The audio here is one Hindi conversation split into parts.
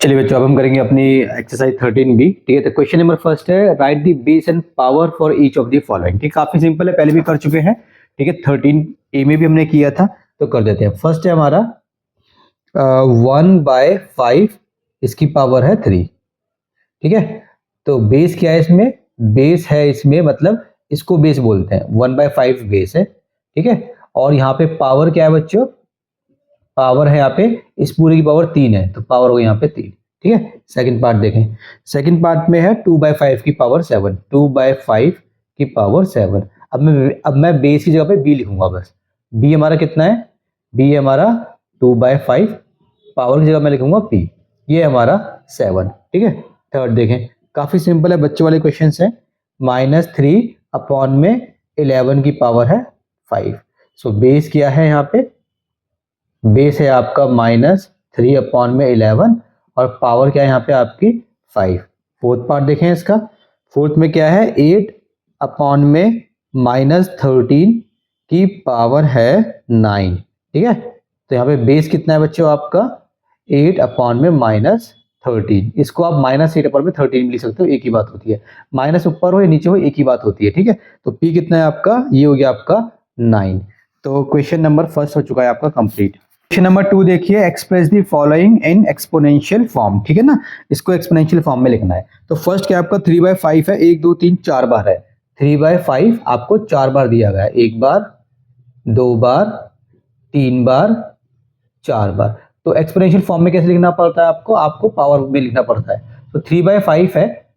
चलिए बच्चों, अब हम करेंगे अपनी एक्सरसाइज 13 बी। ठीक है, तो क्वेश्चन नंबर फर्स्ट है, right the base and power for each of the following. ठीक, काफी सिंपल है, पहले भी कर चुके हैं। ठीक है, 13 ए में भी हमने किया था, तो कर देते हैं। फर्स्ट है हमारा 1/5, इसकी पावर है 3। ठीक है, तो बेस क्या है इसमें? बेस है इसमें, मतलब इसको बेस बोलते हैं, 1/5 बेस है। ठीक है, और यहाँ पे पावर क्या है बच्चों? पावर है यहाँ पे, इस पूरे की पावर 3 है, तो पावर होगी यहाँ पे 3। ठीक है, सेकंड पार्ट देखें। सेकंड पार्ट में है 2/5 की पावर 7, 2/5 की पावर 7। अब मैं बेस की जगह पे बी लिखूंगा बस। बी हमारा कितना है? बी है हमारा 2/5, पावर की जगह मैं लिखूंगा पी, ये हमारा 7। ठीक है, थर्ड देखें, काफी सिंपल है, बच्चों वाले क्वेश्चन है। -3/11 की पावर है 5। सो बेस क्या है यहाँ पे? बेस है आपका -3/11 और पावर क्या है यहाँ पे आपकी 5। फोर्थ पार्ट देखें इसका। फोर्थ में क्या है? 8/13 की पावर है 9। ठीक है, तो यहाँ पे बेस कितना है बच्चों आपका? 8/13। इसको आप -8/13 भी लिख सकते हो, एक ही बात होती है। माइनस ऊपर हो या नीचे हो, एक ही बात होती है। ठीक है, तो पी कितना है आपका? ये हो गया आपका 9। तो क्वेश्चन नंबर फर्स्ट हो चुका है आपका कंप्लीट। क्वेश्चन नंबर 2 देखिए, express the following in exponential form. ठीक है ना, इसको एक्सपोनेंशियल फॉर्म में लिखना है। तो फर्स्ट क्या आपका 3/5 है, 1 2 3 4 बार है। 3/5 आपको 4 बार दिया गया है, 1 बार, 2 बार, 3 बार, 4 बार। तो एक्सपोनेंशियल फॉर्म में कैसे लिखना पड़ता है आपको? आपको पावर में लिखना पड़ता है। तो 3/5 है,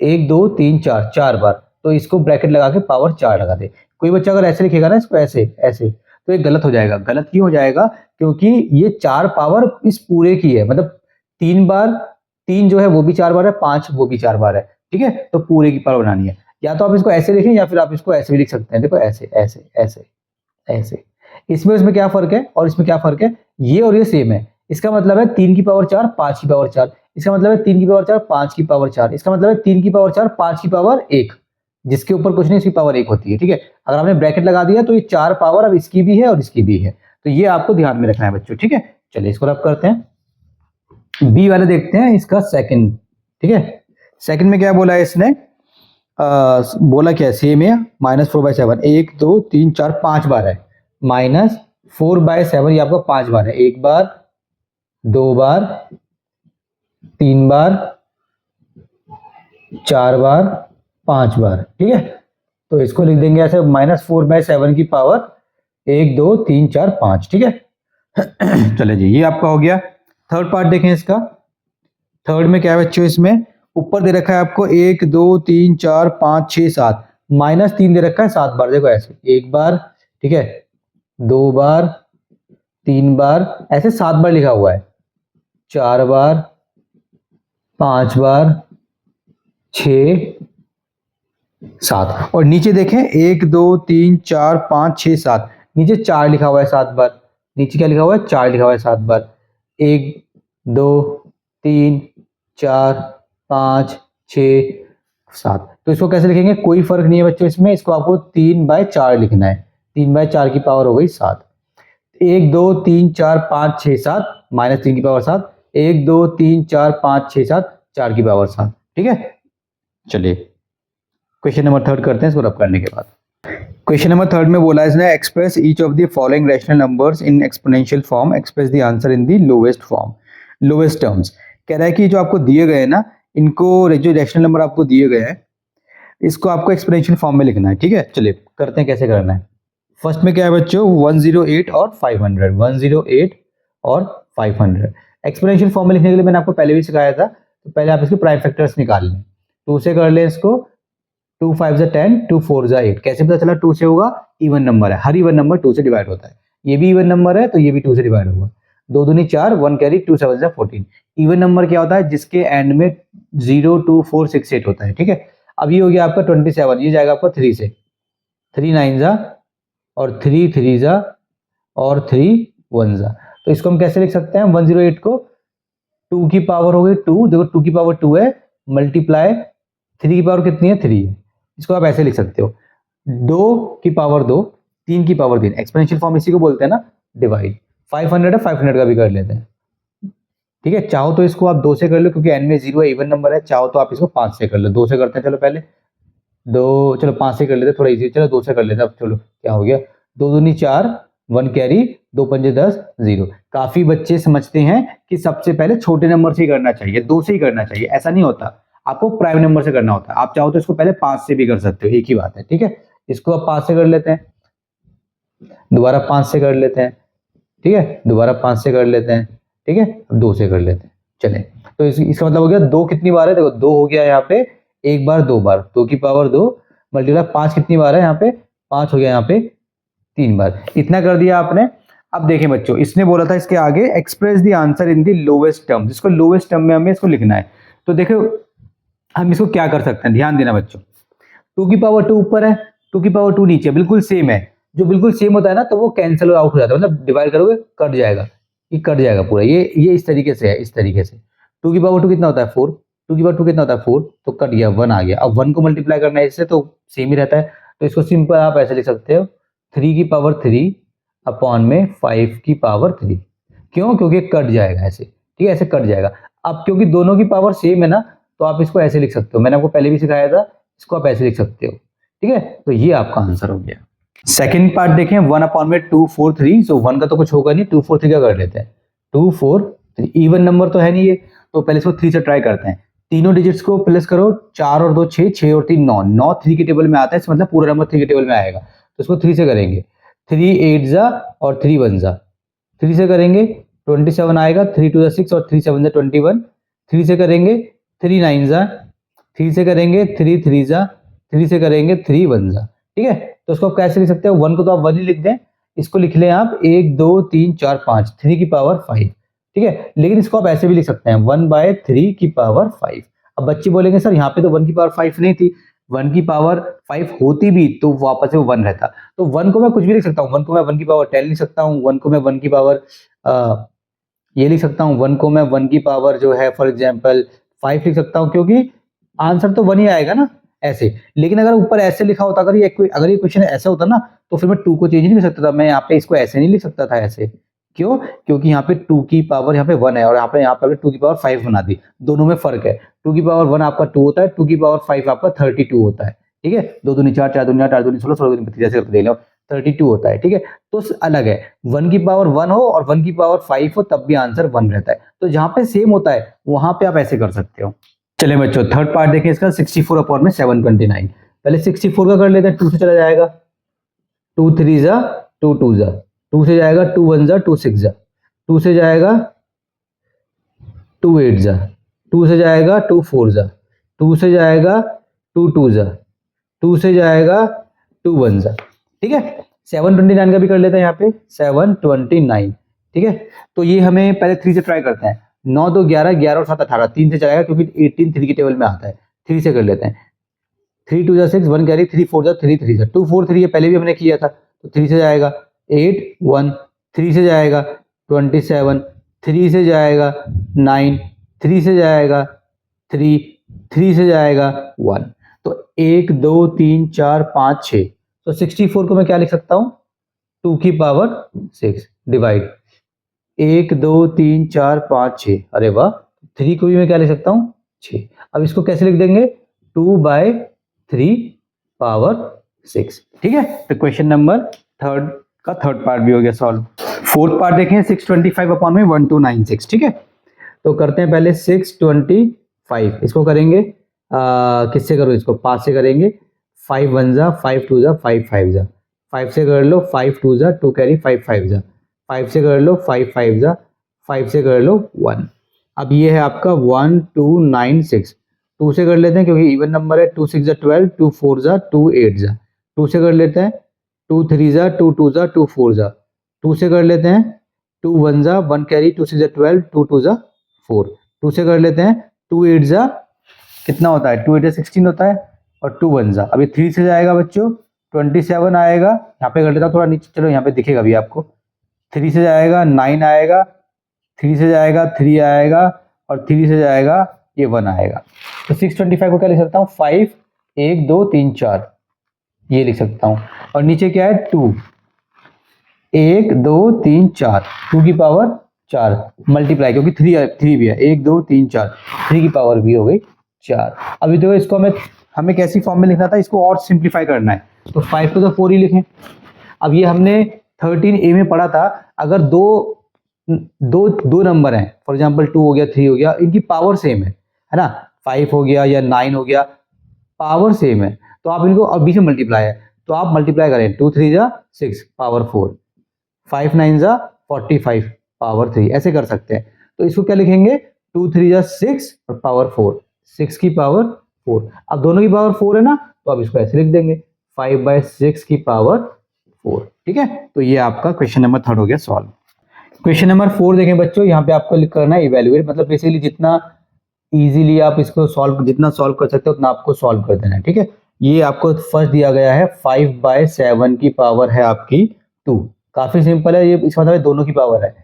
1 2 3 4, 4 बार, तो इसको ब्रैकेट लगा के पावर 4 लगा दे। कोई बच्चा अगर ऐसे लिखेगा ना इसको, ऐसे ऐसे, तो ये गलत हो जाएगा। गलत क्यों हो जाएगा? क्योंकि ये 4 पावर इस पूरे की है, मतलब 3 बार, 3 जो है वो भी 4 बार है, 5 वो भी 4 बार है। ठीक है, तो पूरे की पावर बनानी है। या तो आप इसको ऐसे लिखें या फिर आप इसको ऐसे भी लिख सकते हैं। देखो ऐसे ऐसे ऐसे ऐसे। इसमें क्या फर्क है और इसमें क्या फर्क है? ये और ये सेम है। इसका मतलब है 3 की पावर 4, 5 की पावर 4। इसका मतलब है 3 की पावर 4, 5 की पावर 4। इसका मतलब है 3 की पावर 4, 5 की पावर 1। जिसके ऊपर कुछ नहीं, इसकी पावर 1 होती है। ठीक है, अगर आपने ब्रैकेट लगा दिया तो ये 4 पावर अब इसकी भी है और इसकी भी है। तो ये आपको ध्यान में रखना है बच्चों। ठीक है, चलिए इसको रब करते हैं। बी वाले देखते हैं इसका सेकंड। ठीक है, सेकंड में क्या बोला है इसने? बोला क्या है? सेम है, -4/7, 1 2 3 4 5 बार है। -4/7 ये आपका 5 बार है, 1 बार, 2 बार, 3 बार, 4 बार, 5 बार। ठीक है, तो इसको लिख देंगे ऐसे, -4/7 की पावर 1 2 3 4 5। ठीक है चले जी, ये आपका हो गया। थर्ड पार्ट देखें इसका। थर्ड में क्या है बच्चों? इसमें ऊपर दे रखा है आपको 1 2 3 4 5 6 7, -3 दे रखा है 7 बार। देखो ऐसे, 1 बार, ठीक है, 2 बार, 3 बार, ऐसे 7 बार लिखा हुआ है। 4 बार, 5 बार, 6 7। और नीचे देखें, 1 2 3 4 5 6 7, नीचे 4 लिखा हुआ है 7 बार। नीचे क्या लिखा हुआ है? 4 लिखा हुआ है 7 बार। 1 2 3 4 5 6 7। तो इसको कैसे लिखेंगे? कोई फर्क नहीं है बच्चों इसमें, इसको आपको 3/4 लिखना है। 3/4 की पावर हो गई 7। 1 2 3 4 5 6 7, -3 की पावर 7, 1 2 3 4 5 6 7, 4 की पावर 7। ठीक है, चलिए क्वेश्चन नंबर थर्ड करते हैं इसको रब करने के बाद। क्वेश्चन नंबर थर्ड में बोला है इसने, express each of the following rational numbers in exponential form, express the answer in the lowest form, lowest terms. कह रहा है कि जो आपको दिए गए हैं ना, इनको, जो रैशनल नंबर आपको दिए गए हैं, इसको आपको एक्सपोनेंशियल फॉर्म में लिखना है। ठीक है, चलिए करते हैं कैसे करना है। फर्स्ट में क्या है बच्चों? 108 और 500, 108 और 500। एक्सपोनेंशियल फॉर्म में लिखने के लिए मैंने आपको पहले भी सिखाया था, तो पहले आप इसके प्राइम फैक्टर्स निकाल लें। 2 से कर लें इसको, 2 5 10, 2 4 8। कैसे पता चला 2 से होगा? इवन नंबर है, हर इवन नंबर 2 से डिवाइड होता है। ये भी इवन नंबर है तो ये भी 2 से डिवाइड होगा। 2 दूनी 4, 1 कैरी, 2 7 14। इवन नंबर क्या होता है? जिसके एंड में 0 2 4 6 8 होता है। ठीक है, अब ये हो गया आपका 27, ये जाएगा आपका 3 से, 3 9 जा और 3 3 जा और 3 1 जा। तो इसको हम कैसे लिख सकते हैं? 108 को 2 की पावर हो गई 2, देखो 2 की पावर 2 है, मल्टीप्लाई 3 की पावर कितनी है? 3 है। इसको आप ऐसे लिख सकते हो, 2 की पावर 2, 3 की पावर 3। एक्सपोनेंशियल फॉर्म इसी को बोलते हैं ना, डिवाइड। 500 है, 500 का भी कर लेते हैं। ठीक है, चाहो तो इसको आप 2 से कर लो क्योंकि n में 0 है, इवन नंबर है, चाहो तो आप इसको 5 से कर लो। 2 से करते हैं, चलो पहले 2, चलो 5 से कर लेते हैं, थोड़ा इजी, चलो 2 से कर लेते हैं। अब चलो क्या हो गया, 2 दूनी 4, 1 कैरी, 2 पंजे 10, 0। काफी बच्चे समझते हैं कि सबसे पहले छोटे नंबर से ही करना चाहिए, 2 से ही करना चाहिए, ऐसा नहीं होता, आपको प्राइम नंबर से करना होता है। आप चाहो तो इसको पहले 5 से भी कर सकते हो, एक ही बात है। ठीक है, इसको आप 5 से कर लेते हैं, दोबारा 5 से कर लेते हैं, ठीक है, दोबारा 5 से कर लेते हैं, ठीक है, अब 2 से कर लेते हैं। चले, तो इसका मतलब हो गया 2 कितनी बार है, देखो 2 हो गया यहाँ पे, एक बार, 2 बार, 2 की पावर 2 मल्टीप्लाई 5 कितनी बार है यहाँ पे, 5 हो गया यहाँ पे 3 बार। इतना कर दिया आपने। अब देखें बच्चों, इसने बोला था इसके आगे express the answer in the lowest term, जिसको लोवेस्ट टर्म में हमें इसको लिखना है। तो देखो हम इसको क्या कर सकते हैं, ध्यान देना बच्चों, 2 की पावर 2 ऊपर है, 2 की पावर 2 नीचे, बिल्कुल सेम है। जो बिल्कुल सेम होता है ना, तो वो कैंसिल आउट हो जाता है, मतलब डिवाइड करोगे कट जाएगा, ये कट जाएगा पूरा, ये इस तरीके से है, इस तरीके से। 2 की पावर 2 कितना होता है 4, 2 की पावर 2 कितना होता है 4, तो कट गया, 1 आ गया। अब 1 को मल्टीप्लाई करना है इससे, तो सेम ही रहता है, तो इसको सिंपल आप ऐसे लिख सकते हो, 3 की पावर 3 अपॉन में 5 की पावर 3। क्यों, क्योंकि कट जाएगा ऐसे, ठीक है, ऐसे कट जाएगा। अब क्योंकि दोनों की पावर सेम है ना, तो आप इसको ऐसे लिख सकते हो, मैंने आपको पहले भी सिखाया था, इसको आप ऐसे लिख सकते हो। ठीक है, तो ये आपका आंसर हो गया। सेकंड पार्ट देखें, 1 अपॉन में 2 4 3, सो 1 का तो कुछ होगा नहीं, 2 4 3 का कर लेते हैं, 2 4 3, इवन नंबर तो है नहीं ये, तो पहले इसको 3 से ट्राई करते हैं। तीनों डिजिट्स को प्लस करो, 4 और 2 6, 6 और 3 9, 9 3 के टेबल में आता है, इसका मतलब पूरा नंबर 3 के टेबल में आएगा, तो इसको 3 से करेंगे। 3 8 जा और 3 1 जा, 3 से करेंगे 27 आएगा, 3 2 जा 6 और 3 7 जा 21, 3 से करेंगे 3 9 जा, 3 से करेंगे 3 3 जा, 3 से करेंगे 3 1 जा। ठीक है, तो उसको आप कैसे लिख सकते हो, 1 को तो आप 1 ही लिख दें, इसको लिख लें आप 1 2 3 4 5, 3 की पावर 5। ठीक है, लेकिन इसको आप ऐसे भी लिख सकते हैं 1/3 की पावर 5। अब बच्चे बोलेंगे सर यहाँ पे तो 1 की पावर 5 नहीं थी, 1 की पावर 5 होती भी तो वापस से वो 1 रहता, तो 1 को मैं कुछ भी लिख सकता हूँ, 1 को मैं 1 की पावर 10 लिख सकता हूँ, 1 को मैं 1 की पावर ये लिख सकता हूँ, 1 को मैं 1 की पावर जो है फॉर एग्जाम्पल 5 लिख सकता हूँ, क्योंकि आंसर तो 1 ही आएगा ना ऐसे। लेकिन अगर ऊपर ऐसे लिखा होता, अगर ये क्वेश्चन ऐसा होता ना, तो फिर मैं 2 को चेंज नहीं कर सकता था, मैं यहाँ पे इसको ऐसे नहीं लिख सकता था ऐसे। क्यों, क्योंकि यहाँ पे 2 की पावर यहाँ पे 1 है, और यहाँ पे 2 की पावर 5 बना दी, दोनों में फर्क है। 2 की पावर 1 आपका 2 होता है, 2 की पावर 5 आपका 32 होता है। ठीक है, 2 दूनी 4, 4 दूनी 8, 8 दूनी 16, 16 दूनी 32, जैसे करके दे लो, 32 होता है। ठीक है, तो अलग है, 1 की पावर 1 हो और 1 की पावर 5 हो, तब भी आंसर 1 रहता है। तो जहां पे सेम होता है वहां पे आप ऐसे कर सकते हो। चलिए बच्चों, थर्ड पार्ट देखें इसका, 64 अपॉन में 729। पहले 64 का कर लेते हैं, 2 से चला जाएगा, 2 3 जा 2 2 जा, 2 से जाएगा 2 1 जा 2 6 जा, 2 से जाएगा 2 8 जा, 2 से जाएगा 2 4 जा, 2 से जाएगा 2 2 जा, 2 से जाएगा 2 1 जा। ठीक है, 729 का भी कर लेते हैं यहाँ पे, 729। ठीक है, तो ये हमें पहले 3 से ट्राई करते हैं, 9 2 11, 11 और 7 18, 3 से चलाएगा क्योंकि 18 3 के टेबल में आता है, 3 से कर लेते हैं। 3 2 जा 6, 1 कैरी, 3 4 जा 3 3 जा, 2 4 3 ये पहले भी हमने किया था, तो 3 से जाएगा 8 1, 3 से जाएगा 27, 3 से जाएगा 9, 3 से जाएगा 3, 3 से जाएगा 1, तो 1 2 3 4 5 6, तो 64 को मैं क्या लिख सकता हूँ, 2 की पावर 6 डिवाइड 1 2 3 4 5 6, अरे वाह, 3 को भी मैं क्या लिख सकता हूँ 6। अब इसको कैसे लिख देंगे, 2/3 पावर 6। ठीक है, तो क्वेश्चन नंबर थर्ड का थर्ड पार्ट भी हो गया सॉल्व। फोर्थ पार्ट देखें, 625 अपॉन में 1296। ठीक है, तो करते हैं पहले 625, इसको करेंगे किससे करो, इसको 5 से करेंगे, 5 1 जा 5 2 जा 5 5 जा, 5 से कर लो 5 2 जा 2 कैरी 5 5 जा, 5 से कर लो 5 5 जा, 5 से कर लो 1। अब ये है आपका 1296, 2 से कर लेते हैं क्योंकि इवन नंबर है, 2 6 जा 12, 2 4 जा 2 8 जा, 2 से कर लेते हैं 2 3 जा 2 2 जा 2 4 जा, 2 से कर लेते हैं 2 1 जा 1 कैरी, 2 6 जा 12, 2 2 जा 4, 2 से कर लेते हैं 2 8 जा कितना होता है, 2 8 जा 16 होता है, और 2 1 जा, अभी 3 से जाएगा बच्चों 27 आएगा, यहाँ पे कर लेता हूँ थोड़ा नीचे, चलो यहाँ पे दिखेगा भी आपको, 3 से जाएगा 9 आएगा, 3 से जाएगा 3 आएगा, और 3 से जाएगा ये 1 आएगा। तो 625 को क्या लिख सकता हूँ, 5 1 2 3 4 ये लिख सकता हूँ, और नीचे क्या है 2 1 2 3 4, 2 की पावर 4 मल्टीप्लाई, क्योंकि 3 भी है, 1 2 3 4, 3 की पावर भी हो गई 4। अभी देखो इसको हमें कैसी फॉर्म में लिखना था, इसको और सिंप्लीफाई करना है, तो 5 to the 4 ही लिखें। अब ये हमने 13A में पढ़ा था, अगर दो नंबर हैं, फॉर एग्जांपल 2 हो गया 3 हो गया, इनकी पावर सेम है ना, 5 हो गया या 9 हो गया, पावर सेम है, तो आप इनको, और बीच में मल्टीप्लाई है, तो आप मल्टीप्लाई करें, 2 3 जा 6 पावर 4, 5 9 जा 45 पावर 3, ऐसे कर सकते हैं। तो इसको क्या लिखेंगे, 2 3 जा 6 और पावर 4, 6 की पावर 4। अब दोनों की पावर 4 है ना, तो अब इसको ऐसे लिख देंगे 5/6 की पावर 4। ठीक है, तो ये आपका क्वेश्चन नंबर 3 हो गया सॉल्व। क्वेश्चन नंबर 4 देखें बच्चों, यहाँ पे आपको करना है इवेल्युएट, मतलब बेसिकली जितना इजीली आप इसको जितना सॉल्व कर सकते हो उतना आपको सॉल्व कर देना है। ठीक है, ये आपको फर्स्ट दिया गया है 5/7 की पावर है आपकी 2, काफी सिंपल है, ये इसका मतलब दोनों की पावर है,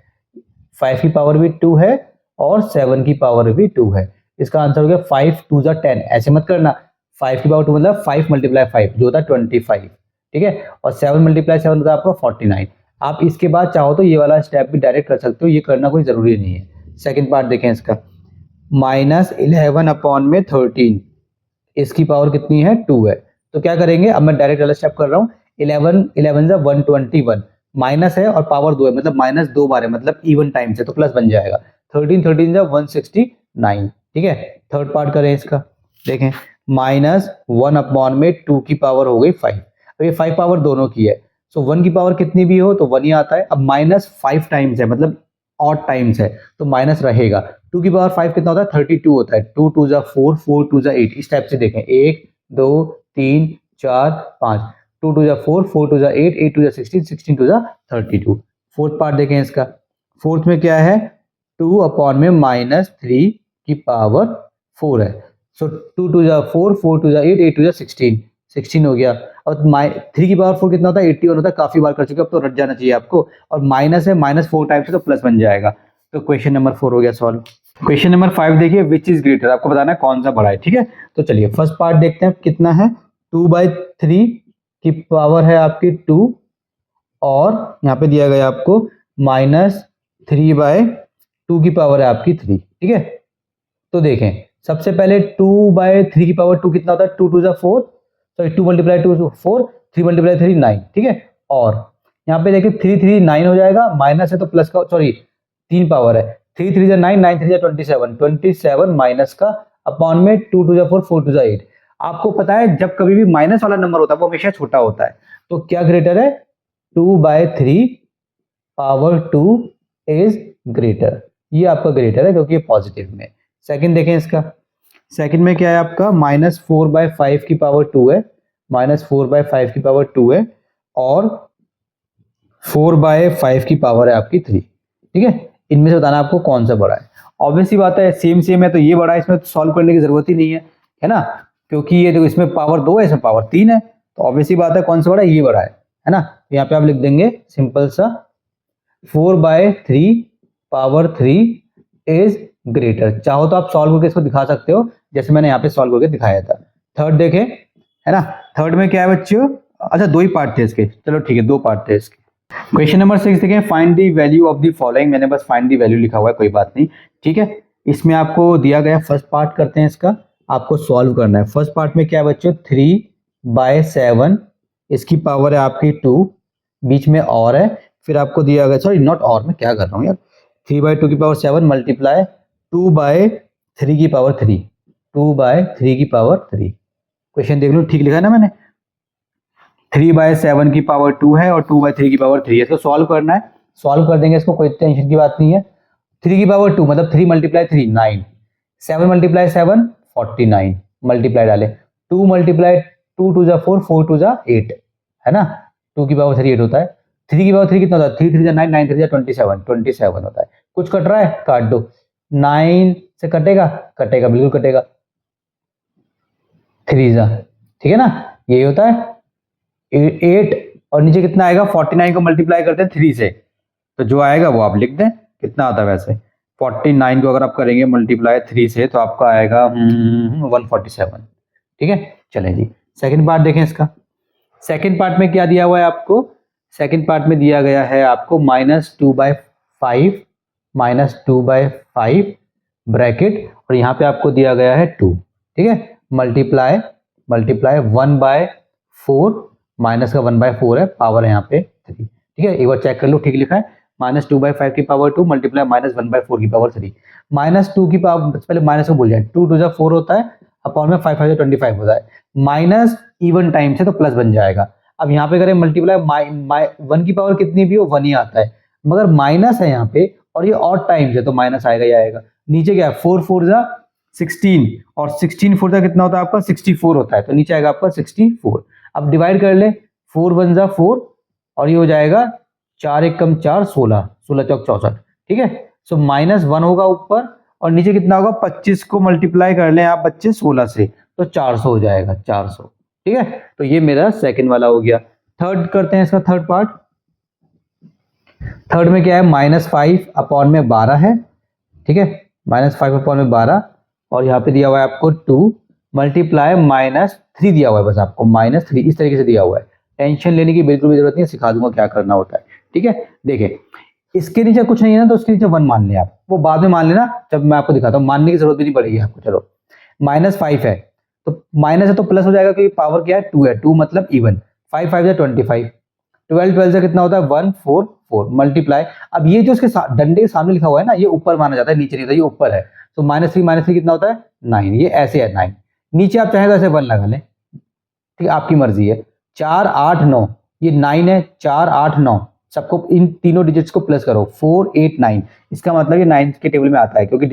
5 की पावर भी 2 है और 7 की पावर भी 2 है। इसका आंसर हो गया 5 2 जा 10, ऐसे मत करना, 5 की पावर 2 मतलब 5 × 5 जो होता है 25। ठीक है, और 7 × 7 होता है आपका 49। आप इसके बाद चाहो तो ये वाला स्टेप भी डायरेक्ट कर सकते हो, ये करना कोई जरूरी नहीं है। सेकंड पार्ट देखें इसका, -11/13, इसकी पावर कितनी है 2 है, तो क्या करेंगे, अब मैं डायरेक्ट वाला स्टेप कर रहा हूँ, 11 11 जा 121, माइनस है और पावर 2 है, मतलब माइनस 2 बार है, मतलब इवन टाइम्स है, तो प्लस बन जाएगा, 13 13 जा 169। ठीक है, थर्ड पार्ट करें इसका, देखें -1/2 की पावर हो गई 5, अब ये 5 पावर दोनों की है, सो 1 की पावर कितनी भी हो तो 1 ही आता है। अब -5 टाइम्स है, मतलब ऑड टाइम्स है, तो माइनस रहेगा। 2 की पावर 5 कितना होता है 32 होता है, 2 2 जा 4 4 2 जा 8, इस टाइप से देखें, 1 2 3 4 5, 2 2 जा 4 4 2 जा 8 8 2 जा 16 16 2 जा 32। फोर्थ पार्ट देखें इसका, फोर्थ में क्या है, 2/-3 की पावर 4 है, सो 2 2 जा 4 4 2 जा 8 8 2 जा 16 16 हो गया। और 3 की पावर 4 कितना होता है 81 होता है, काफी बार कर चुके, अब तो रट जाना चाहिए आपको, और माइनस है, -4 टाइम्स है तो प्लस बन जाएगा, तो क्वेश्चन नंबर 4 हो गया सॉल्व। क्वेश्चन नंबर 5 देखिए, विच इज ग्रेटर, आपको बताना है कौन सा बड़ा है। ठीक है, तो चलिए फर्स्ट पार्ट देखते हैं कितना है, 2/3 की पावर है आपकी 2, और यहाँ पे दिया गया आपको -3/2 की पावर है आपकी 3। ठीक है, तो देखें सबसे पहले 2/3 की पावर 2 कितना होता है, 2 2 जा 4, सॉरी 2 × 2 4, 3 × 3 9। ठीक है, और यहाँ पे देखिए 3 3 9 हो जाएगा, माइनस है तो प्लस का, सॉरी 3 पावर है, 3 3 जा 9 9 3 जा 27 27 माइनस का अपॉन में 2 2 जा 4 4 2 जा 8। आपको पता है जब कभी भी माइनस वाला नंबर होता है वो हमेशा छोटा होता है, तो क्या ग्रेटर है, 2/3 पावर 2 इज ग्रेटर, ये आपका ग्रेटर है क्योंकि ये पॉजिटिव में। सेकंड देखें इसका, सेकंड में क्या है आपका, -4/5 की पावर 2 है, -4/5 की पावर 2 है, और 4/5 की पावर है आपकी 3। ठीक है, इनमें से बताना आपको कौन सा बड़ा है। ऑब्वियसली बात है सेम सेम है तो ये बड़ा है, इसमें सॉल्व करने की जरूरत ही नहीं है ना, क्योंकि ये देखो इसमें पावर 2 है, इसमें पावर 3 है, तो ऑब्वियसली बात है कौन सा बड़ा है, ये बड़ा है ना। तो यहाँ पे आप लिख देंगे सिंपल सा 4/3 पावर 3 इज ग्रेटर। चाहो तो आप सॉल्व करके इसको दिखा सकते हो, जैसे मैंने यहाँ पे सॉल्व करके दिखाया था। थर्ड देखें, है ना, थर्ड में क्या है बच्चों, अच्छा 2 ही पार्ट थे इसके, चलो ठीक है 2 पार्ट थे इसके। क्वेश्चन नंबर 6 देखें, find the value of the following, मैंने बस फाइंड द वैल्यू लिखा हुआ है, कोई बात नहीं। ठीक है, इसमें आपको दिया गया फर्स्ट पार्ट करते हैं इसका, आपको सॉल्व करना है। फर्स्ट पार्ट में क्या है बच्चों, 3/7, इसकी पावर है आपकी 2, बीच में और है, फिर आपको दिया गया, सॉरी नॉट और, मैं क्या कर रहा हूँ यार, 3/2 की पावर 7 मल्टीप्लाई 2/3 की पावर 3, 2/3 की पावर 3। क्वेश्चन देख लो ठीक लिखा है ना मैंने, 3/7 की पावर 2 है और 2/3 की पावर 3 है, इसको सॉल्व करना है, सॉल्व कर देंगे इसको, कोई टेंशन की बात नहीं है। 3 की पावर 2 मतलब 3 × 3 9, 7 × 7 49, मल्टीप्लाई डाले, 2 × 2 2 जा 4 4 2 जा 8, है ना, 2 की पावर 3 8 होता है, 3 की पावर 3 कितना होता है, 3 3 जा 9 9 3 जा 27 27 होता है। कुछ कट रहा है, काट दो, 9 से कटेगा, कटेगा बिल्कुल कटेगा, 3 जा, ठीक है ना, यही होता है 8, और नीचे कितना आएगा, 49 को मल्टीप्लाई करते हैं 3 से, तो जो आएगा वो आप लिख दें, कितना आता है वैसे, 49 को अगर आप करेंगे मल्टीप्लाई 3 से तो आपका आएगा 147। ठीक है, चलें जी सेकंड पार्ट देखें इसका। सेकंड पार्ट में क्या दिया हुआ है आपको, सेकंड पार्ट में दिया गया है आपको -2/5 -2/5 ब्रैकेट, और यहाँ पे आपको दिया गया है 2, ठीक है, मल्टीप्लाई 1/4, माइनस का 1/4 है, पावर है यहाँ पे 3, ठीक है। एक बार चेक कर लो ठीक लिखा है, -2/5 की पावर 2 मल्टीप्लाई -1/4 की पावर 3। -2 की पावर, पहले माइनस को भूल जाए, 2 2 4 होता है, अपॉन में 5 5 25 होता है, माइनस इवन टाइम से तो प्लस बन जाएगा। अब यहाँ पे करें मल्टीप्लाई, 1 की पावर कितनी भी हो 1 ही आता है, मगर माइनस है यहाँ पे और ये ऑड टाइम से तो माइनस आएगा ही आएगा। नीचे क्या है, 4 4 जा 16, और 16 4 जा कितना होता है आपका 64 होता है, तो नीचे आएगा आपका 64। अब डिवाइड कर ले, 4 1 जा 4, और ये हो जाएगा 4 1 कम 4 16, 16 चौक 64, ठीक है। सो -1 होगा ऊपर, और नीचे कितना होगा, 25 को मल्टीप्लाई कर लें आप बच्चे 16 से, तो 400 हो जाएगा, 400, ठीक है। तो ये मेरा सेकंड वाला हो गया। थर्ड करते हैं, इसका थर्ड पार्ट। थर्ड में क्या है, -5 अपॉन में 12 है, ठीक है, -5 अपॉन में 12, और यहाँ पे दिया हुआ है आपको 2 मल्टीप्लाई -3 दिया हुआ है, बस आपको -3 इस तरीके से दिया हुआ है। टेंशन लेने की बिल्कुल भी जरूरत नहीं है, सिखा दूंगा क्या करना होता है, ठीक है। देखिए इसके नीचे कुछ नहीं है ना, तो उसके नीचे 1 मान लें आप, वो बाद में मान लेना जब मैं आपको दिखाता हूँ, मानने की जरूरत भी नहीं पड़ेगी आपको। चलो -5 है तो माइनस है तो प्लस हो जाएगा, क्योंकि पावर क्या है 2 है, 2 मतलब इवन, 5 5 25, 12 12 से कितना होता है 144 मल्टीप्लाई। अब ये जो इसके डंडे के सामने लिखा हुआ है ना, ये ऊपर माना जाता है, नीचे नहीं होता, ये ऊपर है, तो -3 कितना होता है 9, ये ऐसे है 9, नीचे आप चाहे तो ऐसे 1 लगा लें, ठीक, आपकी मर्जी है। 4 8 9, ये 9 है, 4 8 9, सबको इन तीनों डिजिट्स को प्लस करो, 4 8 9, इसका मतलब ये 9 के टेबल में आता है, क्योंकि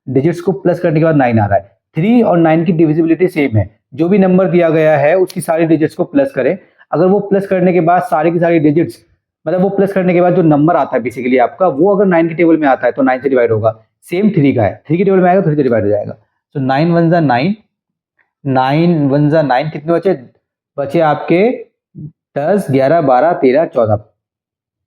डिजिट्स को प्लस करने के बाद 9 आ रहा है। 3 और 9 की डिविजिबिलिटी सेम है, जो भी नंबर दिया गया है उसकी सारी डिजिट्स को प्लस करें, अगर वो प्लस करने के बाद सारी की सारी डिजिट्स, मतलब वो प्लस करने के बाद जो नंबर आता है बेसिकली आपका, वो अगर 9 के टेबल में आता है तो 9 से डिवाइड होगा, सेम 3 का है, 3 के टेबल में आएगा तो 3 से डिवाइड हो जाएगा। तो 9 1 जा 9, 9 1 जा 9, कितने बचे, बचे आपके 10 11 12 13 14,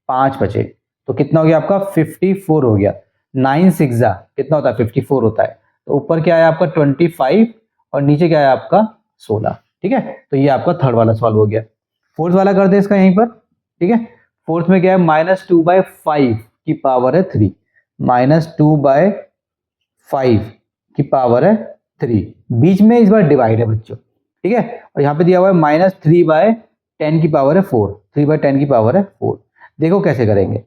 5 बचे, तो कितना हो गया आपका 54 हो गया। 9 6 जा कितना होता है 54 होता है, तो ऊपर क्या है आपका 25 और नीचे क्या है आपका 16, ठीक है। तो ये आपका थर्ड वाला सॉल्व हो गया। फोर्थ वाला कर दे इसका यहीं पर, ठीक है। फोर्थ में क्या है, -2/5 की पावर है 3, -2/5 की पावर है 3, बीच में इस बार डिवाइड है बच्चों, ठीक है। और यहाँ पे दिया हुआ है -3/10 की पावर है 4, 3/10 की पावर है 4। देखो कैसे करेंगे,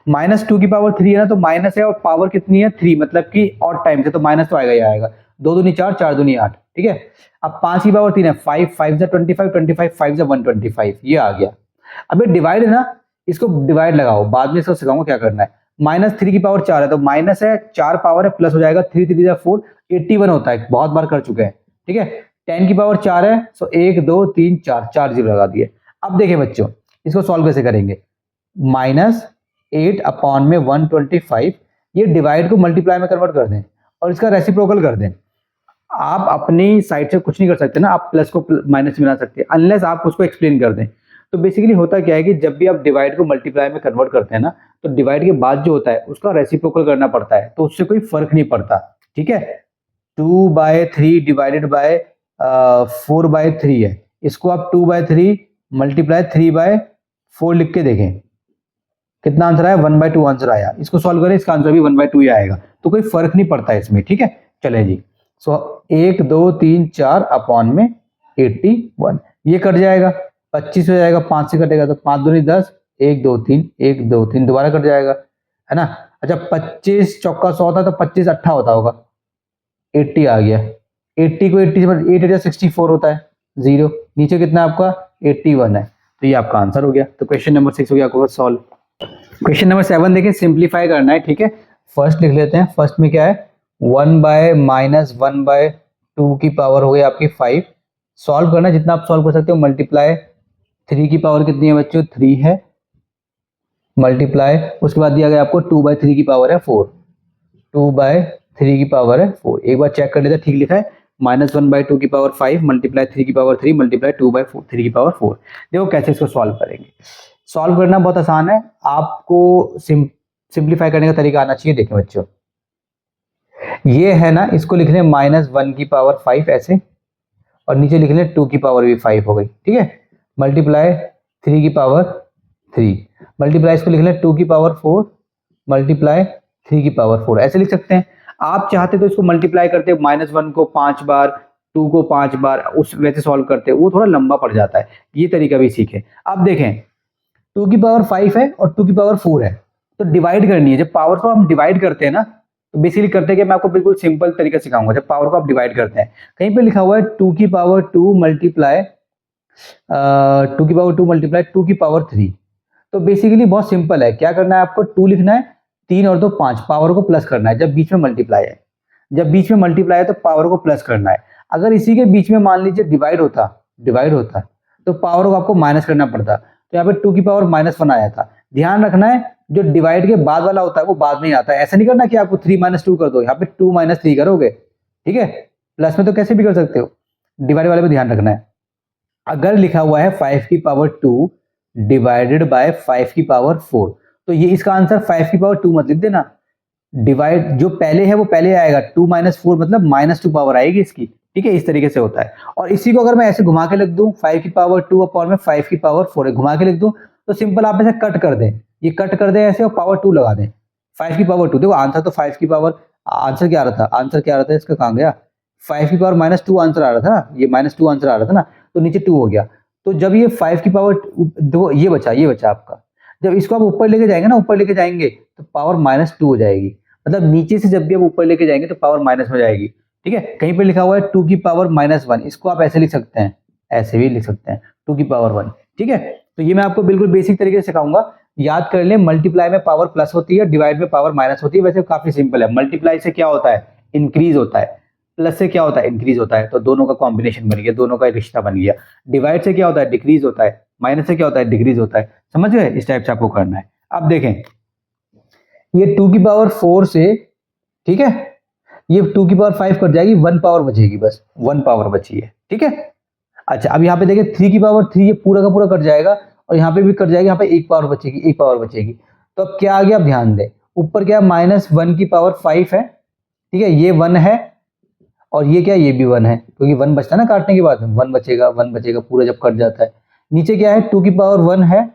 -2 की पावर 3 है ना, तो माइनस है और पावर कितनी है 3, मतलब कि ऑड टाइम से तो माइनस तो आएगा ही आएगा, 2 दूनी 4 4 दूनी 8, ठीक है। अब 5 की पावर 3 है, 5 5 जा 25 25 5 जा 125, ये आ गया। अब ये डिवाइड है ना, इसको डिवाइड लगाओ, बाद में इसको सिखाऊंगा क्या करना है। -3 की पावर 4 है, तो माइनस है 4 पावर है प्लस हो जाएगा, 3 3 जा 4, 81 होता है, बहुत बार कर चुके हैं, ठीक है। 10 की पावर 4 है, सो 1 2 3 4 4 जीरो लगा दिए। अब देखिए बच्चों इसको सॉल्व कैसे करेंगे, -8 अपॉन में 125, ये डिवाइड को मल्टीप्लाई में कन्वर्ट कर दें और इसका रेसिप्रोकल कर दें। आप अपनी साइड से कुछ नहीं कर सकते ना, आप प्लस को माइनस में बना सकते हैं अनलेस आप उसको एक्सप्लेन कर दें। तो बेसिकली होता क्या है कि जब भी आप डिवाइड को मल्टीप्लाई में कन्वर्ट करते हैं ना, तो डिवाइड के बाद जो होता है उसका रेसिप्रोकल करना पड़ता है, तो उससे कोई फर्क नहीं पड़ता, ठीक है। 2/3 डिवाइडेड बाय 4/3 है, इसको आप 2/3 मल्टीप्लाई 3/4 लिख के देखें, कितना आंसर आया 1/2 आंसर आया। इसको सॉल्व करें, इसका आंसर भी 1/2 ही आएगा, तो कोई फर्क नहीं पड़ता इसमें, ठीक है। चले जी, सो 1 2 3 4 अपॉन में 81, ये कट जाएगा, 25 हो जाएगा, 5 से कटेगा तो 5 दूनी 10, 1 2 3 1 2 3 दोबारा कट जाएगा, है ना। अच्छा 25 चौका 100 था, तो 25 8 होता होगा, 80 आ गया। 80 को 80 से 8 64 होता है, 0, नीचे कितना आपका 81 है, तो ये आपका आंसर हो गया। तो क्वेश्चन नंबर 6 हो गया आपका सॉल्व। क्वेश्चन नंबर 7 देखिए, सिंप्लीफाई करना है, ठीक है। फर्स्ट लिख लेते हैं, फर्स्ट में क्या है 1/-1/2 की पावर हो गई आपकी 5, सॉल्व करना जितना आप सॉल्व कर सकते हो, मल्टीप्लाई 3 की पावर कितनी है बच्चों 3 है, मल्टीप्लाई उसके बाद दिया गया आपको 2/3 की पावर है 4, 2/3 की पावर है 4, एक बार चेक कर लेते हैं ठीक लिखा है, -1/2 की पावर 5 मल्टीप्लाई 3 की पावर 3 मल्टीप्लाई 2/3 की पावर 4। देखो कैसे इसको सॉल्व करेंगे, सॉल्व करना बहुत आसान है, आपको सिंप्लीफाई करने का तरीका आना चाहिए। देखें बच्चों, ये है ना, इसको लिख लें -1 की पावर 5 ऐसे, और नीचे लिख लें 2 की पावर भी 5 हो गई, ठीक है। मल्टीप्लाई 3 की पावर 3, मल्टीप्लाई इसको लिख लें 2 की पावर 4 मल्टीप्लाई 3 की पावर 4 ऐसे लिख सकते हैं। आप चाहते तो इसको मल्टीप्लाई करते -1 को 5 बार, 2 को 5 बार, उस वैसे सॉल्व करते, वो थोड़ा लंबा पड़ जाता है। ये तरीका भी सीखें। अब देखें 2 की पावर 5 है और 2 की पावर 4 है, तो डिवाइड करनी है। जब पावर को हम डिवाइड करते हैं ना, तो बेसिकली करते हैं कि मैं आपको बिल्कुल सिंपल तरीका सिखाऊंगा। जब पावर को आप डिवाइड करते हैं, कहीं पे लिखा हुआ है 2 की पावर 2 मल्टीप्लाई 2 की पावर 2 मल्टीप्लाई 2 की पावर 3। तो बेसिकली बहुत सिंपल है। क्या करना है आपको, 2 लिखना है, 3 और 2 5, पावर को प्लस करना है। जब बीच में मल्टीप्लाई है, जब बीच में मल्टीप्लाई है तो पावर को प्लस करना है। अगर इसी के बीच में मान लीजिए डिवाइड होता तो पावर को आपको माइनस करना पड़ता। तो यहाँ पे 2 की पावर -1 आया था। ध्यान रखना है जो डिवाइड के बाद वाला होता है वो बाद में ही आता है। ऐसा नहीं करना कि आपको 3 - 2 कर दो, यहाँ पे 2 - 3 करोगे, ठीक है। प्लस में तो कैसे भी कर सकते हो, डिवाइड वाले पे ध्यान रखना है। अगर लिखा हुआ है 5 की पावर 2 डिवाइडेड बाय 5 की पावर 4, तो ये इसका आंसर 5 की पावर 2 मत लिख देना। डिवाइड जो पहले है वो पहले आएगा, 2 - 4 मतलब -2 पावर आएगी इसकी, ठीक है। इस तरीके से होता है। और इसी को अगर मैं ऐसे घुमा के लिख दूं, 5 की पावर 2 अपॉन में 5 की पावर 4 घुमा के लिख दूं, तो सिंपल आप ऐसे कट कर दें, ये कट कर दें ऐसे और पावर 2 लगा दें। 5 की पावर 2, देखो आंसर तो 5 की पावर, आंसर क्या आ रहा था, इसका कहाँ गया, 5 की पावर -2 आंसर आ रहा था ना, ये -2 आंसर आ रहा था ना, तो नीचे 2 हो गया। तो जब ये 5 की पावर, देखो ये बचा आपका। जब इसको आप ऊपर लेके जाएंगे ना, ऊपर लेके जाएंगे तो पावर -2 हो जाएगी। मतलब नीचे से जब भी आप ऊपर लेके जाएंगे तो पावर माइनस हो जाएगी, ठीक है। कहीं पे लिखा हुआ है 2 की पावर -1, इसको आप ऐसे लिख सकते हैं, ऐसे भी लिख सकते हैं 2 की पावर 1, ठीक है। तो ये मैं आपको बिल्कुल बेसिक तरीके से सिखाऊंगा। याद कर लें, मल्टीप्लाई में पावर प्लस होती है, डिवाइड में पावर माइनस होती है। वैसे काफी सिंपल है। मल्टीप्लाई से क्या होता है, इंक्रीज होता है, प्लस से क्या होता है, इंक्रीज होता है। तो दोनों का कॉम्बिनेशन बन गया, दोनों का रिश्ता बन गया। डिवाइड से क्या होता है, डिक्रीज होता है, माइनस से क्या होता है, डिक्रीज होता है। समझ गए, इस टाइप से आपको करना है। अब देखें ये 2 की पावर 4 से, ठीक है, ये 2 की पावर 5 कट जाएगी, 1 पावर बचेगी, बस 1 पावर बची है, ठीक है। अच्छा अब यहाँ पे देखें 3 की पावर 3, ये पूरा का पूरा कट जाएगा और यहाँ पे भी कट जाएगी, यहाँ पे 1 पावर बचेगी, 1 पावर बचेगी। तो अब क्या आ गया, आप ध्यान दें, ऊपर क्या -1 की पावर 5 है, ठीक है, ये 1 है और ये क्या, ये भी 1 है, क्योंकि 1 बचता है ना काटने के बाद, 1 बचेगा, 1 बचेगा पूरा जब कट जाता है। नीचे क्या है, 2 की पावर 1 है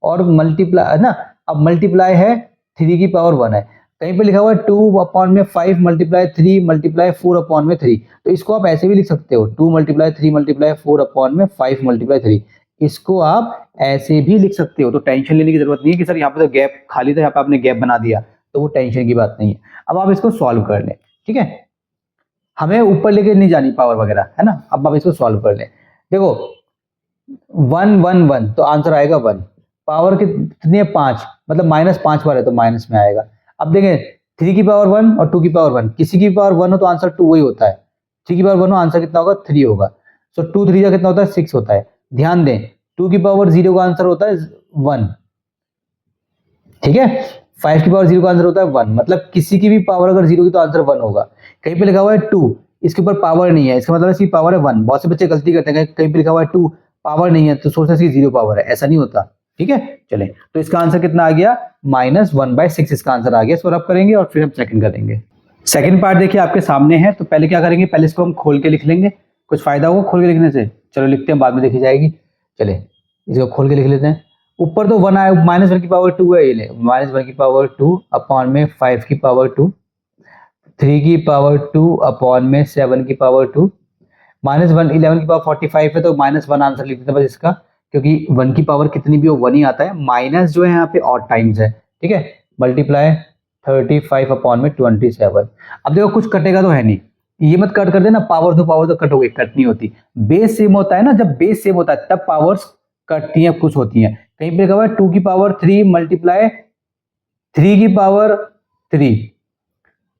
और मल्टीप्लाई है ना, अब मल्टीप्लाई है 3 की पावर 1 है। कहीं पे लिखा हुआ है 2 अपॉन में 5 मल्टीप्लाई 3 मल्टीप्लाई 4 अपॉन में 3, तो इसको आप ऐसे भी लिख सकते हो, 2 मल्टीप्लाई 3 मल्टीप्लाई 4 अपॉन में 5 मल्टीप्लाई 3, इसको आप ऐसे भी लिख सकते हो। तो टेंशन लेने की जरूरत नहीं है कि सर यहाँ पे तो गैप खाली था, यहाँ पे आपने गैप बना दिया, तो वो टेंशन की बात नहीं है। अब आप इसको सॉल्व कर लें, ठीक है, हमें ऊपर लेके नहीं जानी पावर वगैरह, है ना। अब आप इसको सॉल्व कर लें। देखो 1 1 1 तो आंसर आएगा 1। पावर कितनी है, 5, मतलब -5 बार है तो माइनस में आएगा। अब देखें 3 की पावर 1 और 2 की पावर 1, किसी की पावर 1 हो तो आंसर 2 वही होता है, 3 की पावर 1 हो आंसर कितना होगा, 3 होगा। सो 2 3 का कितना होता है, 6 होता है। ध्यान दें 2 की पावर 0 का आंसर होता है 1, ठीक है। 5 की पावर 0 का आंसर होता है 1, मतलब किसी की भी पावर अगर 0 की तो आंसर 1 होगा। कहीं पे लिखा हुआ है 2, इसके ऊपर पावर नहीं है, इसका मतलब इसकी पावर है 1। बहुत से बच्चे गलती करते हैं, कहीं पे लिखा हुआ है 2 पावर नहीं है तो सोचते हैं इसकी 0 पावर है, ऐसा नहीं होता, ठीक है। चले तो इसका आंसर कितना आ गया, -1/6 इसका आंसर आ गया। इसको रब करेंगे और फिर हम सेकंड करेंगे। सेकंड पार्ट देखिए आपके सामने है। तो पहले क्या करेंगे, पहले इसको हम खोल के लिख लेंगे, कुछ फायदा होगा खोल के लिखने से। चलो लिखते हैं, बाद में देखी जाएगी। चले इसको खोल के लिख लेते हैं। ऊपर तो 1 आया, -1 की पावर 2 है, ये ले -1 की पावर 2 अपॉन में 5 की पावर 2, 3 की पावर 2 अपॉन में 7 की पावर 2, -1 11 की पावर 45 है तो -1 आंसर लिख देते हैं बस इसका, क्योंकि 1 की पावर कितनी भी हो 1 ही आता है। माइनस जो है यहाँ पे ऑड टाइम्स है, ठीक है। मल्टीप्लाई 35 अपॉन में 27। अब देखो कुछ कटेगा तो है नहीं, ये मत कट कर देना, पावर तो कट हो गई, कट नहीं होती। बेस सेम होता है ना, जब बेस सेम होता है तब पावर्स कटती हैं, कुछ होती हैं। कहीं पे लिखा हुआ है 2 की पावर 3 मल्टीप्लाई 3 की पावर 3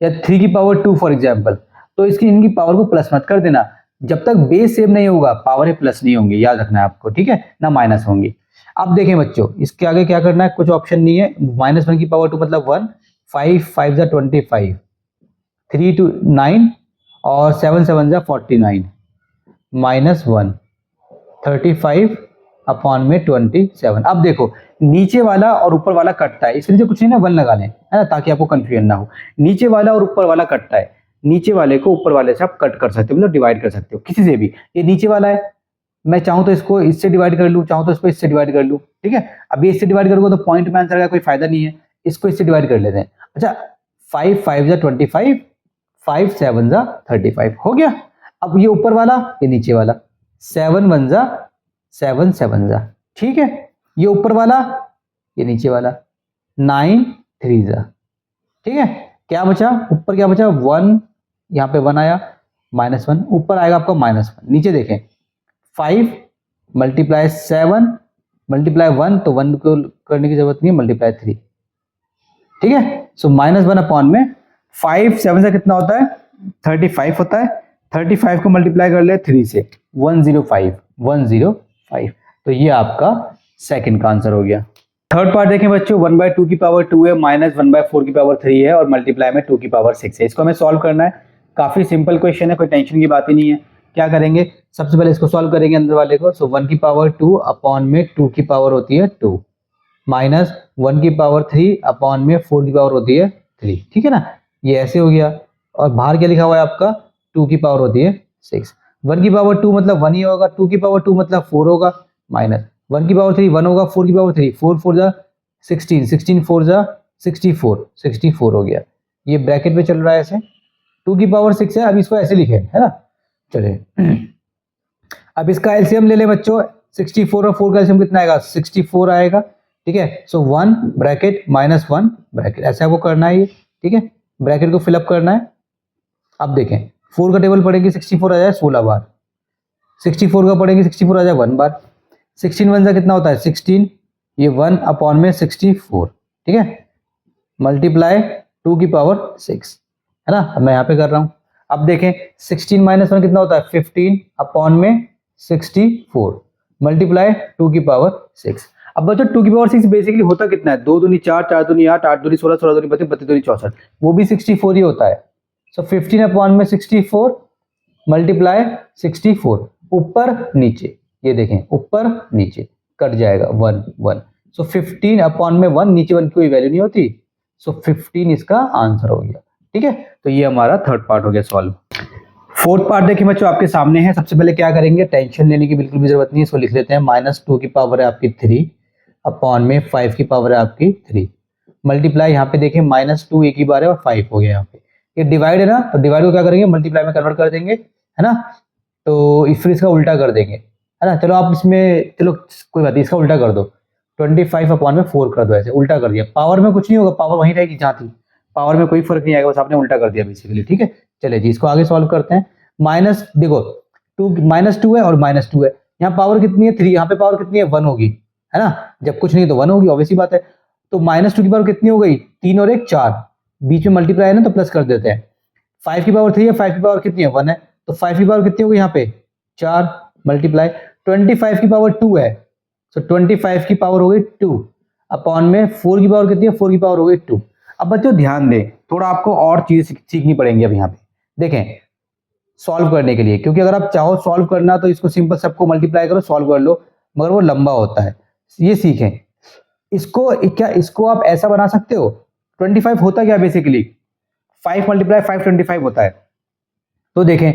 या 3 की पावर 2 फॉर एग्जाम्पल, तो इसकी इनकी पावर को प्लस मत कर देना। जब तक बेस सेम नहीं होगा पावर प्लस नहीं होंगे, याद रखना है आपको, ठीक है ना, माइनस होंगी। अब देखें बच्चों, इसके आगे क्या करना है, कुछ ऑप्शन नहीं है। -1 की पावर 2 मतलब 1, 5 5 जा 25, 3 2 9 और 7 7 जा 49, -1 35 अपॉन में 27। अब देखो नीचे वाला और ऊपर वाला कटता है, इसके नीचे कुछ नहीं ना, 1 लगा लें, है ना, ताकि आपको कंफ्यूजन ना हो। नीचे वाला और ऊपर वाला कटता है, नीचे वाले को ऊपर वाले से आप कट कर सकते हो, मतलब डिवाइड कर सकते हो किसी से भी। ये नीचे वाला है, मैं चाहूं तो इसको इससे डिवाइड कर लूं, चाहूं तो इसको इससे डिवाइड कर लूं, ठीक है। अब ये इससे डिवाइड करूंगा तो पॉइंट में आंसर का कोई फायदा नहीं है, इसको इससे डिवाइड कर लेते हैं। अच्छा 5 5 जा 25, 5 7 जा 35 हो गया। अब ये ऊपर वाला, ये नीचे वाला, 7 1 जा 7 7 जा, ठीक है। ये ऊपर वाला, ये नीचे वाला, 9 3 जा, ठीक है। क्या बचा ऊपर, क्या बचा 1, यहाँ पे 1 आया, -1 ऊपर आएगा आपका -1। नीचे देखें 5 मल्टीप्लाई 7 मल्टीप्लाई 1, तो 1 को करने की जरूरत नहीं है, मल्टीप्लाई 3, ठीक है। सो -1 अपॉन में 5 7 से कितना होता है 35 होता है। 35 को मल्टीप्लाई कर ले 3 से, 105 105। तो ये आपका सेकंड का आंसर हो गया। थर्ड पार्ट देखें बच्चों, 1/2 की पावर 2 है, -1/4 की पावर 3 है और मल्टीप्लाई में 2 की पावर 6 है। इसको हमें सॉल्व करना है। काफी सिंपल क्वेश्चन है, कोई टेंशन की बात ही नहीं है। क्या करेंगे, सबसे पहले इसको सॉल्व करेंगे अंदर वाले को। सो 1 की पावर 2 अपॉन में 2 की पावर होती है 2, माइनस 1 की पावर 3 अपॉन में 4 की पावर होती है 3, ठीक है ना। ये ऐसे हो गया। और बाहर क्या लिखा हुआ है आपका, 2 की पावर होती है 6। 1 की पावर 2 मतलब 1 ही होगा, 2 की पावर 2 मतलब 4 होगा, माइनस 1 की पावर 3 1 होगा, 4 की पावर 3 4 4 जा 16, 16 4 जा 64, 64 हो गया। ये ब्रैकेट में चल रहा है ऐसे। 2 की पावर 6 है, अब इसको ऐसे लिखे है ना। चलिए अब इसका एलसीएम ले ले बच्चों। 64 और 4 का एलसीएम कितना आएगा, 64 आएगा, ठीक है। सो 1 ब्रैकेट -1 ब्रैकेट, ऐसा आपको करना है ये, ठीक है। ब्रैकेट को फिलअप करना है। अब देखें 4 का टेबल पड़ेगी 64 आ जाए 16 बार, 64 का पड़ेगी 64 आ जाए 1 बार, 16 1 जा कितना होता है 16, ये 1 अपॉन में 64, ठीक है, मल्टीप्लाई 2 की पावर 6, है ना। अब मैं यहाँ पे कर रहा हूँ। अब देखें 16 - 1 कितना होता है 15 अपॉन में 64, मल्टीप्लाई 2 की पावर 6। अब बच्चों 2 की पावर 6 बेसिकली होता कितना है, 2 दूनी 4 4 दूनी 8 8 दूनी 16 16 दूनी 32 32 दूनी 64, वो भी 64 ही होता है। सो 15 अपॉन में 64 मल्टीप्लाई 64, ऊपर नीचे, ये देखें ऊपर नीचे कट जाएगा 1 1। सो 15 अपॉन में 1, नीचे 1 की कोई वैल्यू नहीं होती। सो 15 इसका आंसर हो गया, ठीक है। तो ये हमारा थर्ड पार्ट हो गया सॉल्व। फोर्थ पार्ट देखिए बच्चों आपके सामने है। सबसे पहले क्या करेंगे, टेंशन लेने की बिल्कुल भी जरूरत नहीं है, इसको लिख लेते हैं। -2 की पावर है आपकी 3 अपॉन में 5 की पावर है आपकी 3, मल्टीप्लाई यहाँ पे देखिए -2 एक ही बार है और 5 हो गया यहाँ पे। ये डिवाइड है ना, तो डिवाइड को क्या करेंगे, मल्टीप्लाई में कन्वर्ट कर देंगे, है ना। तो फिर इसका उल्टा कर देंगे, है ना। चलो आप इसमें, चलो कोई बात नहीं, इसका उल्टा कर दो, 25 अपॉन में 4 कर दो, ऐसे उल्टा कर दिया। पावर में कुछ नहीं होगा, पावर वहीं रहेगी जहाँ थी, पावर में कोई फर्क नहीं आएगा, बस आपने उल्टा कर दिया बेसिकली, ठीक है। चलिए जी इसको आगे सॉल्व करते हैं। माइनस देखो 2 -2 है और -2 है, यहाँ पावर कितनी है 3, यहाँ पे पावर कितनी है 1 होगी, है ना। जब कुछ नहीं तो 1 होगी, ऑब्वियस सी बात है। तो -2 की पावर कितनी हो गई, 3 और 1 4, बीच में मल्टीप्लाई है ना तो प्लस कर देते हैं। 5 की पावर 3 है, 5 की पावर कितनी है 1 है, तो 5 की पावर कितनी होगी यहाँ पे 4, मल्टीप्लाई 25 की पावर 2 है, तो 25 की पावर हो गई 2 अपॉन में 4 की पावर कितनी है, 4 की पावर हो गई 2। अब बच्चों ध्यान दें, थोड़ा आपको और चीज सीखनी पड़ेंगी अब यहाँ पे। देखें सॉल्व करने के लिए, क्योंकि अगर आप चाहो सॉल्व करना तो इसको सिंपल सबको मल्टीप्लाई करो सॉल्व कर लो, मगर वो लंबा होता है, ये सीखें। इसको क्या, इसको आप ऐसा बना सकते हो, 25 होता क्या बेसिकली, 5 × 5 25 होता है। तो देखें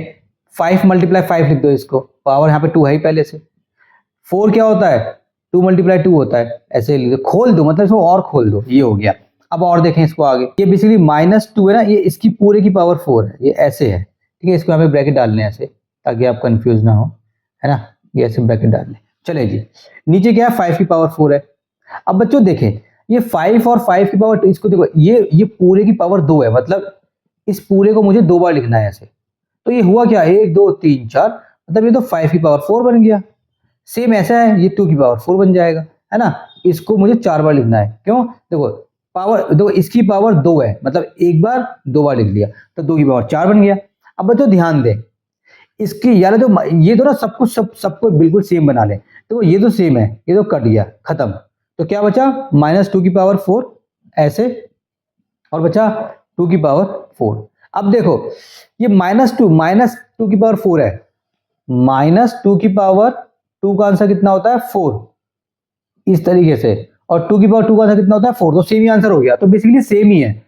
5 × 5 लिख दो इसको, पावर यहाँ पे 2 है ही पहले से। 4 क्या होता है 2 × 2 होता है, ऐसे लिख दो, खोल दो मतलब इसको और खोल दो, ये हो गया। अब और देखें इसको आगे, ये बेसिकली -2 है ना, ये इसकी पूरे की पावर 4 है, ये ऐसे है, ठीक है। इसको यहाँ पे ब्रैकेट डालने हैं ऐसे, ताकि आप कंफ्यूज ना हो, है ना। ये ऐसे ब्रैकेट डालने, चले जी। नीचे क्या है 5 की पावर 4 है। अब बच्चों देखें ये 5 और 5 की पावर, इसको देखो ये पूरे की पावर 2 है, मतलब इस पूरे को मुझे 2 बार लिखना है ऐसे। तो ये हुआ क्या 1 2 3 4, मतलब ये तो 5 की पावर 4 बन गया। सेम ऐसा है, ये 2 की पावर 4 बन जाएगा, है ना। इसको मुझे 4 बार लिखना है, क्यों, देखो पावर, देखो इसकी पावर 2 है, मतलब एक बार 2 बार लिख लिया, तो 2 की पावर 4 बन गया। अब बच्चों ध्यान दें, इसकी यार जो ये तो ना सब कुछ सबको बिल्कुल सेम बना लें, तो ये तो सेम है, ये तो कट गया खत्म। तो क्या बचा -2 की पावर 4 ऐसे, और बचा 2 की पावर 4। अब देखो ये -2 की पावर 4 है, -2 की पावर 2 का आंसर कितना होता है 4, इस तरीके से, और 2 की पावर 2 का आंसर कितना होता है 4, तो सेम ही आंसर हो गया। तो बेसिकली सेम ही है,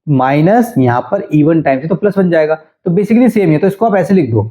माइनस यहाँ पर इवन टाइम से तो प्लस बन जाएगा, तो बेसिकली सेम ही है। तो इसको आप ऐसे लिख दो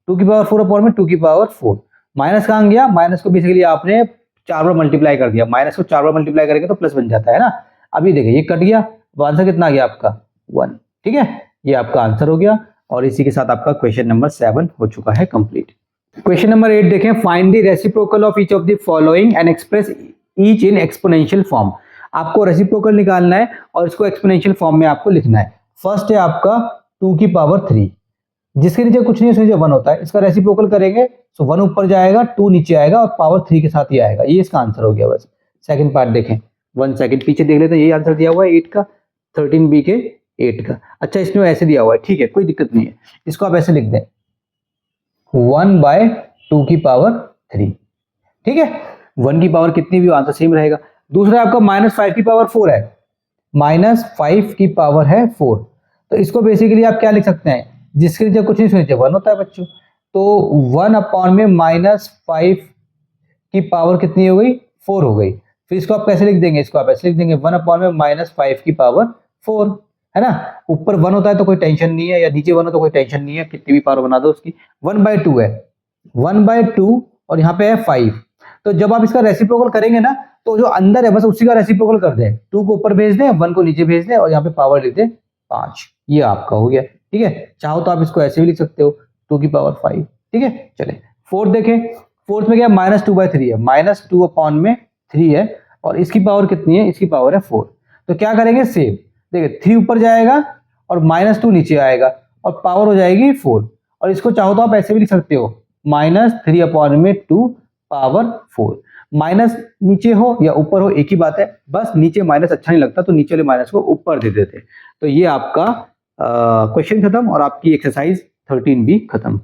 2 की पावर 4 अपॉन में 2 की पावर 4, माइनस कहाँ गया, माइनस को बेसिकली आपने 4 बार मल्टीप्लाई कर दिया, माइनस को 4 बार मल्टीप्लाई करेंगे तो प्लस बन जाता है ना। अभी देखिए ये कट गया, आंसर कितना आ गया आपका 1। ठीक है, ये आपका आंसर हो गया और इसी के साथ आपका क्वेश्चन नंबर 7 हो चुका है कंप्लीट। क्वेश्चन नंबर 8 देखें, find the reciprocal of each of the following and express each in exponential form. आपको रेसिप्रोकल निकालना है और इसको एक्सपोनेंशियल फॉर्म में आपको लिखना है। फर्स्ट है आपका 2 की पावर 3, जिसके नीचे कुछ नहीं है, उसके नीचे 1 होता है। इसका रेसिप्रोकल करेंगे तो 1 ऊपर जाएगा, 2 नीचे आएगा और पावर 3 के साथ ही आएगा। ये इसका आंसर हो गया। बस सेकंड पार्ट देखें, 1 सेकंड पीछे देख लेते हैं। यही आंसर दिया हुआ है 8 का, 13b के 8 का। अच्छा, इसमें ऐसे दिया हुआ है, ठीक है, कोई दिक्कत नहीं है। इसको आप ऐसे लिख दें 1/2 की पावर 3। ठीक है, 1 की पावर कितनी भी आंसर सेम रहेगा। दूसरा आपका -5 की पावर 4 है, -5 की पावर है 4। तो इसको बेसिकली आप क्या लिख सकते हैं, जिसके नीचे कुछ नहीं, उसके नीचे 1 होता है बच्चों। तो 1 अपॉन में -5 की पावर कितनी हो गई, 4 हो गई। फिर इसको आप कैसे लिख देंगे, इसको आप ऐसे लिख देंगे 1 अपॉन में -5 की पावर 4, है ना। ऊपर 1 होता है तो कोई टेंशन नहीं है, या नीचे 1 हो तो कोई टेंशन नहीं है, कितनी भी पावर बना दो उसकी। 1/2 है, 1/2 और यहाँ पे है 5। तो जब आप इसका रेसिप्रोकल करेंगे ना, तो जो अंदर है बस उसी का रेसिप्रोकल कर दें। 2 को ऊपर भेज दें, 1 को नीचे भेज दें और यहाँ पे पावर लिख दें 5। ये आपका हो गया। ठीक है, चाहो तो आप इसको ऐसे भी लिख सकते हो 2 की पावर 5। ठीक है, चले फोर्थ देखें। फोर्थ में क्या, -2/3 है, -2 अपॉन में 3 है और इसकी पावर कितनी है, इसकी पावर है 4। तो क्या करेंगे, सेम देखिए 3 ऊपर जाएगा और -2 नीचे आएगा और पावर हो जाएगी 4। और इसको चाहो तो आप ऐसे भी लिख सकते हो -3 अपॉन में 2 पावर 4। माइनस नीचे हो या ऊपर हो एक ही बात है, बस नीचे माइनस अच्छा नहीं लगता तो नीचे वाले माइनस को ऊपर दे देते। तो ये आपका क्वेश्चन खत्म और आपकी एक्सरसाइज 13 भी खत्म।